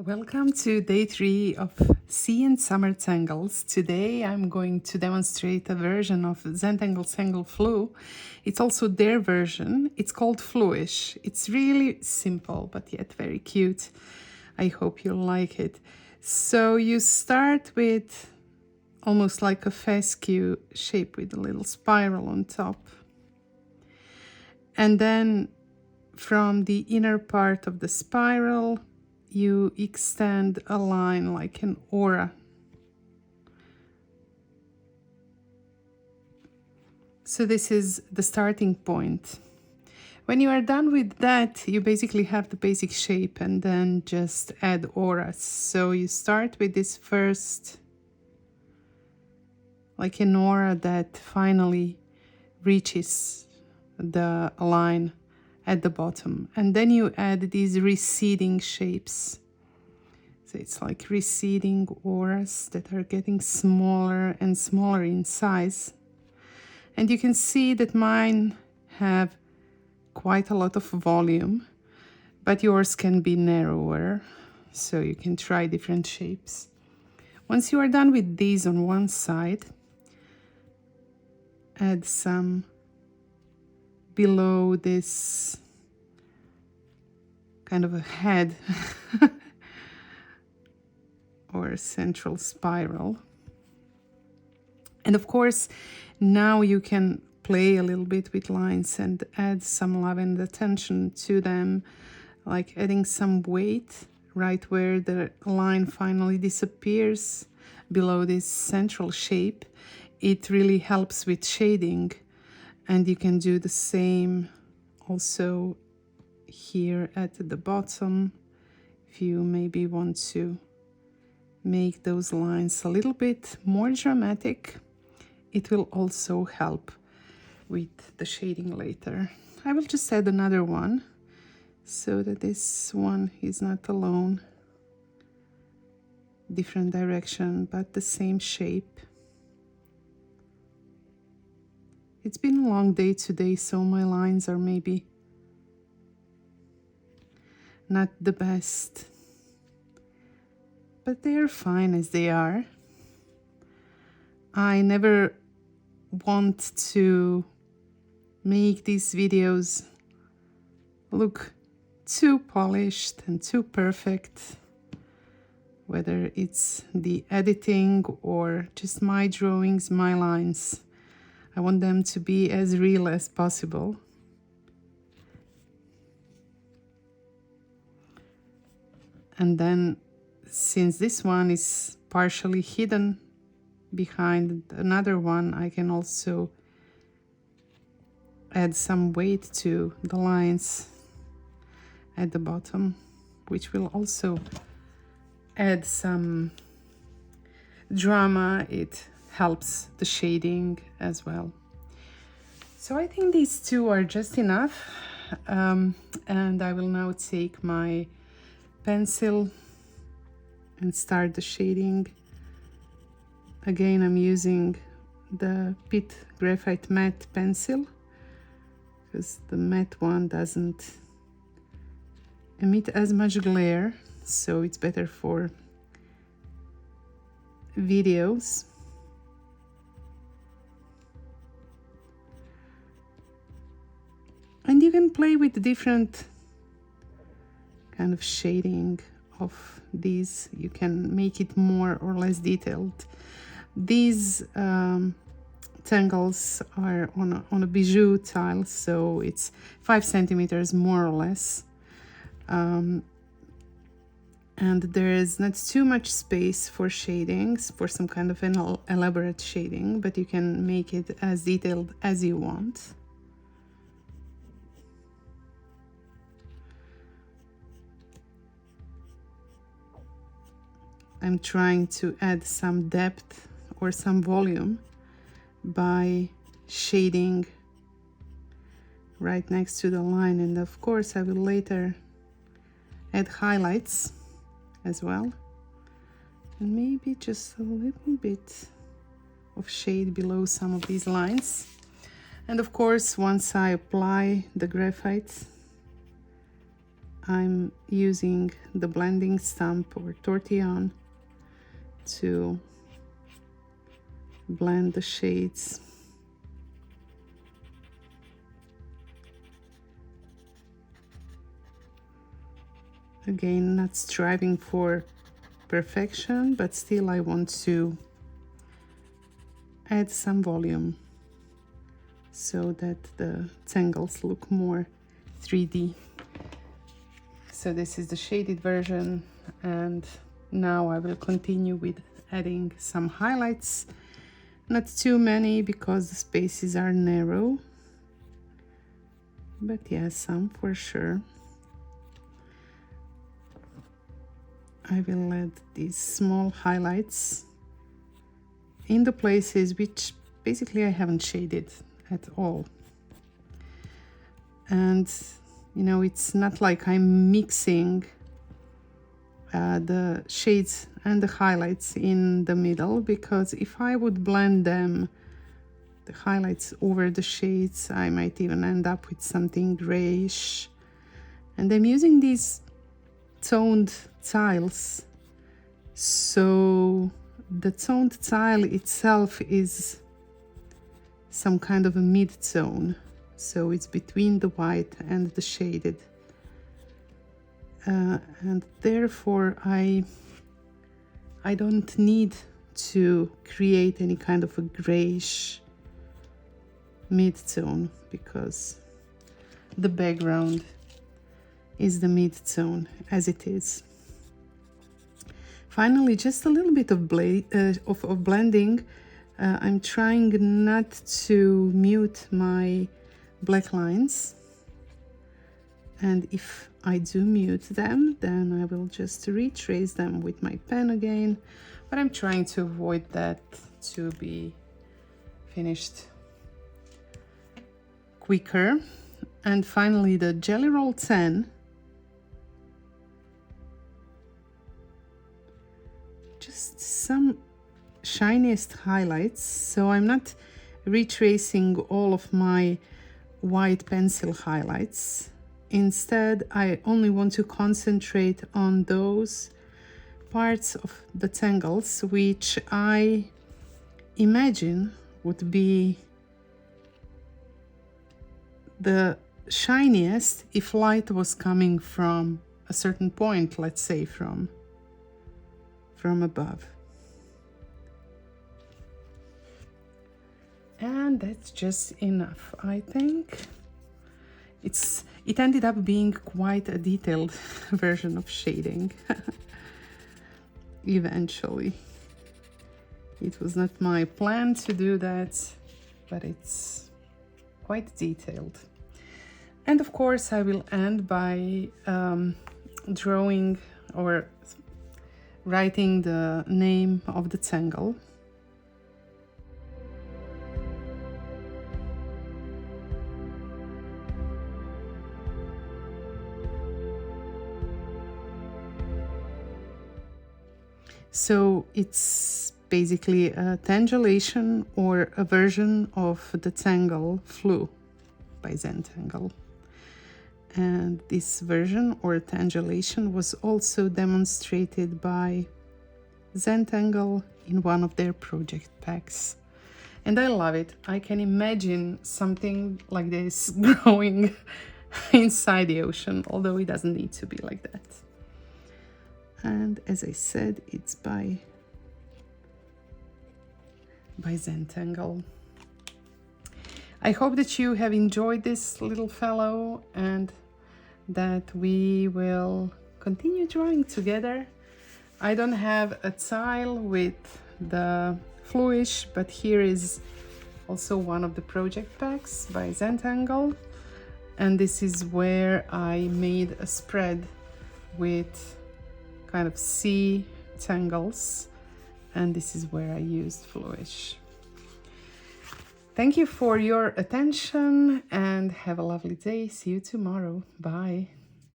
Welcome to day 3 of Sea and Summer Tangles. Today I'm going to demonstrate a version of Zentangle Tangle Flu. It's also their version. It's called Fluish. It's really simple but yet very cute. I hope you'll like it. So you start with almost like a fescue shape with a little spiral on top. And then from the inner part of the spiral, you extend a line like an aura. So this is the starting point. When you are done with that, you basically have the basic shape and then just add auras. So you start with this first, like an aura that finally reaches the line at the bottom, and then you add these receding shapes. So it's like receding auras that are getting smaller and smaller in size. And you can see that mine have quite a lot of volume, but yours can be narrower, so you can try different shapes. Once you are done with these on one side, add some below this kind of a head or a central spiral. And of course, now you can play a little bit with lines and add some love and attention to them, like adding some weight right where the line finally disappears below this central shape. It really helps with shading. And you can do the same also here at the bottom if you maybe want to make those lines a little bit more dramatic. It will also help with the shading later. I will just add another one so that this one is not alone. Different direction, but the same shape. It's been a long day today, so my lines are maybe not the best, but they're fine as they are. I never want to make these videos look too polished and too perfect, whether it's the editing or just my drawings, my lines. I want them to be as real as possible. And then, since this one is partially hidden behind another one, I can also add some weight to the lines at the bottom, which will also add some drama. It helps the shading as well. So I think these two are just enough. And I will now take my pencil and start the shading. Again, I'm using the Pitt Graphite matte pencil because the matte one doesn't emit as much glare, so it's better for videos. And you can play with different kind of shading of these. You can make it more or less detailed. These tangles are on a bijou tile, so it's 5 centimeters more or less. And there is not too much space for shadings, for some kind of an elaborate shading, but you can make it as detailed as you want. I'm trying to add some depth or some volume by shading right next to the line, and of course I will later add highlights as well, and maybe just a little bit of shade below some of these lines. And of course, once I apply the graphite, I'm using the blending stump or tortillon to blend the shades. Again, not striving for perfection, but still I want to add some volume so that the tangles look more 3D. So this is the shaded version, and now I will continue with adding some highlights. Not too many because the spaces are narrow, but yeah, some for sure. I will add these small highlights in the places which basically I haven't shaded at all. And you know, it's not like I'm mixing the shades and the highlights in the middle, because if I would blend them, the highlights over the shades, I might even end up with something grayish. And I'm using these toned tiles, so the toned tile itself is some kind of a mid-tone, so it's between the white and the shaded, and therefore I don't need to create any kind of a grayish mid-tone, because the background is the mid-tone as it is. Finally, just a little bit of blending. I'm trying not to mute my black lines, and if I do mute them, then I will just retrace them with my pen again, but I'm trying to avoid that to be finished quicker. And finally, the Jelly Roll 10. Just some shiniest highlights, so I'm not retracing all of my white pencil highlights. Instead, I only want to concentrate on those parts of the tangles which I imagine would be the shiniest if light was coming from a certain point, let's say from above. And that's just enough, I think. It ended up being quite a detailed version of shading. Eventually. It was not my plan to do that, but it's quite detailed. And of course I will end by drawing or writing the name of the tangle. So it's basically a tangulation or a version of the Tangle Flu by Zentangle. And this version or tangulation was also demonstrated by Zentangle in one of their project packs. And I love it. I can imagine something like this growing inside the ocean, although it doesn't need to be like that. And as I said, it's by Zentangle. I hope that you have enjoyed this little fellow and that we will continue drawing together. I don't have a tile with the Fluish, but here is also one of the project packs by Zentangle, and this is where I made a spread with kind of sea tangles, and this is where I used Fluish. Thank you for your attention and have a lovely day. See you tomorrow. Bye.